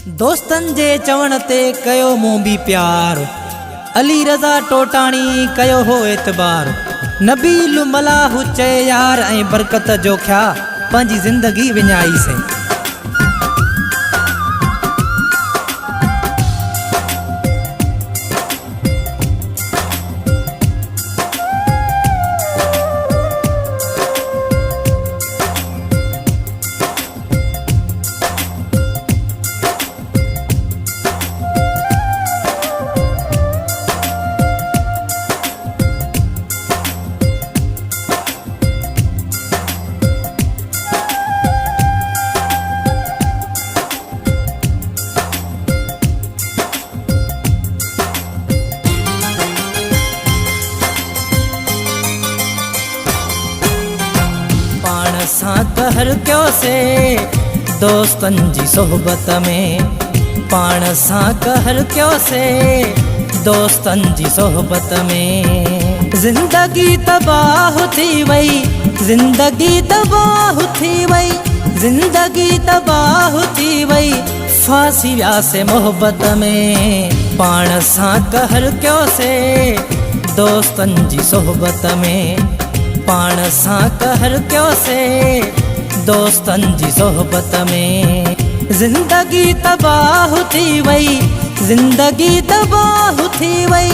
दोस्तन जे चवण ते कयो मूं भी प्यार, अली रज़ा टोटाणी कयो हो एतबार। नबील मलाहु चए यार ऐं बरकत जो ख्या पंहिंजी ज़िंदगी विञाईसीं। सां कहर क्यों से दोस्तन जी सोहबत में, पाण सां कहर क्यों से दोस्तन जी सोहबत में। जिंदगी तबाह थी वई, जिंदगी तबाह थी वई, जिंदगी तबाह थी वई, फांसी व्यासे मोहब्बत में। पाण सां कहर क्यों से दोस्तन जी सोहबत में, पाण सां कहर क्यों से दोस्तन जी सोहबत में। जिंदगी तबाह थी वई, जिंदगी तबाह थी वई,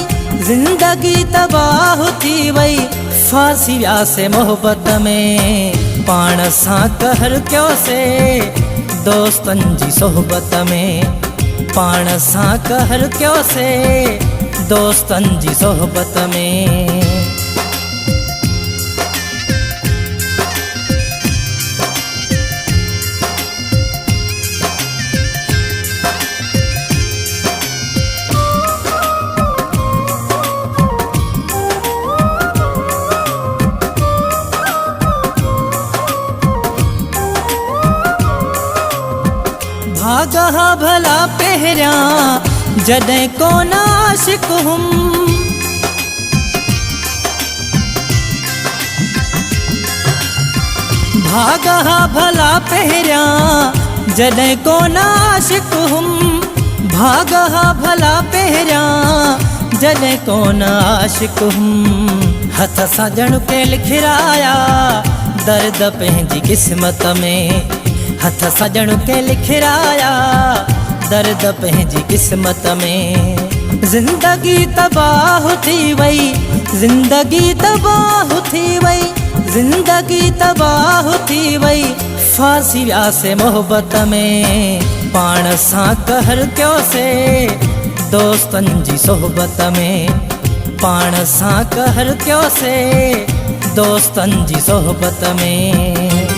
जिंदगी तबाह थी वई, फांसी व्यासे मोहब्बत में। पाण सां कहर क्यों से दोस्तन जी सोहबत में, पाण सां कहर क्यों से दोस्तन जी सोहबत में। भागा भला पहरिया जॾहिं कोन आशिक हुम, भागा भला पहरिया जॾहिं कोन आशिक हुम, भागा भला पहरिया जॾहिं कोन आशिक हुम। हथ सां ॼण के लिखिराया दर्द पंहिंजी क़िस्मत में, हथ सजण के लिखिराया दर्द पंहिंजी क़िस्मत में। जिंदगी तबाह थी वई, जिंदगी तबाह थी वई, जिंदगी तबाह थी वई, फांसी व्यासे मोहब्बत में। पाण सां कहर क्यों से दोस्तन जी सोहबत में, पाण सां कहर क्यों से दोस्तन जी सोहबत में।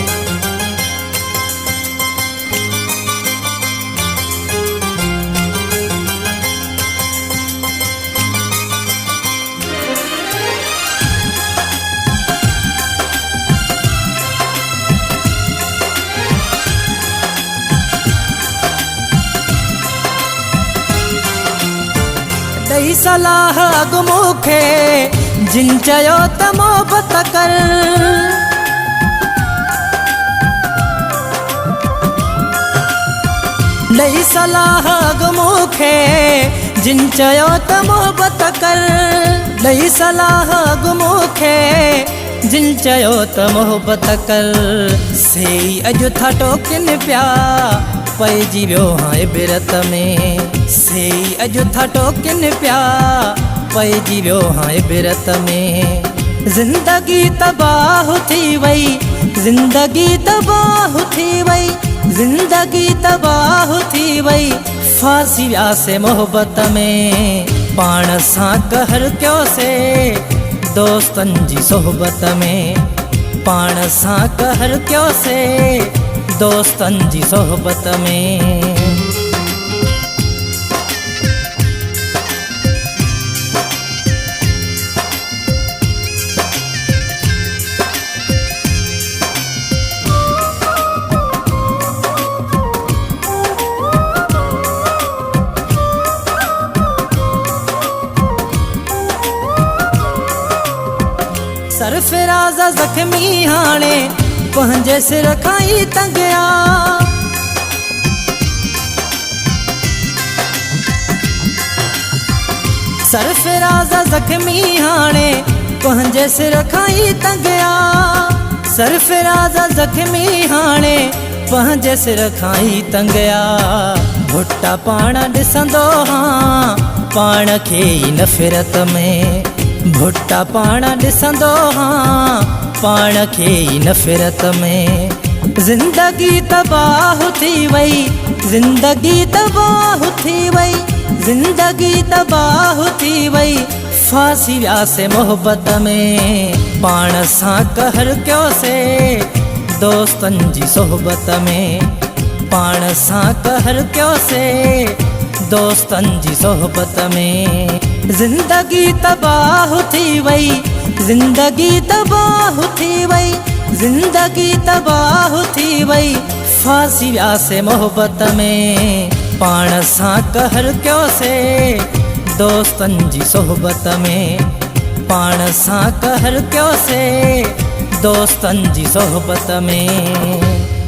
ॾेई सलाह अॻु मूंखे जिन चयो त मोहबत कर, ॾेई सलाह अॻु मूंखे जिन चयो त मोहबत कर, ॾेई सलाह अॻु मूंखे जिन चयो त मोहबत कर। सेई अॼु था टोकिन पिया पइजी वियो हां इबरत में, सेई अॼु था टोकिन पिया पइजी वियो हां इबरत में। जिंदगी तबाह थी वई, जिंदगी तबाह थी वई, जिंदगी तबाह थी वई, फांसी व्यासे मोहब्बत में। पाण सां कहर क्यों से दोस्तन जी सोहबत में, पाण सां कहर क्यों से दोस्तन जी सोहबत में। सरफराज ज़ख्मी हाणे पंहिंजे सिर खां ई तंगिया, सरफराज़ ज़ख्मी हाणे पंहिंजे सिर खां ई तंगिया सरफराज़ ज़ख्मी हाणे पंहिंजे सिर खां ई तंगिया भुट्टा पाण ॾिसंदो हां पाण खे ई नफ़रत में भुट्टा पाण ॾिसंदो हां पाण खे ई नफ़रत में ज़िंदगी तबाह थी वई ज़िंदगी तबाह थी वई ज़िंदगी तबाह थी वई फांसी वियासीं मोहब्बत में पाण सां कहर कयोसीं दोस्तनि जी सोहबत में पाण सां कहर कयोसीं दोस्तनि जी सोहबत में ज़िंदगी तबाह थी वई ज़िंदगी तबाह थी वई ज़िंदगी तबाह थी वई फांसी वियासीं मोहब्बत में पाण सां कहर कयोसीं दोस्तनि जी सोहबत में पाण सां कहर कयोसीं दोस्तनि जी सोहबत में।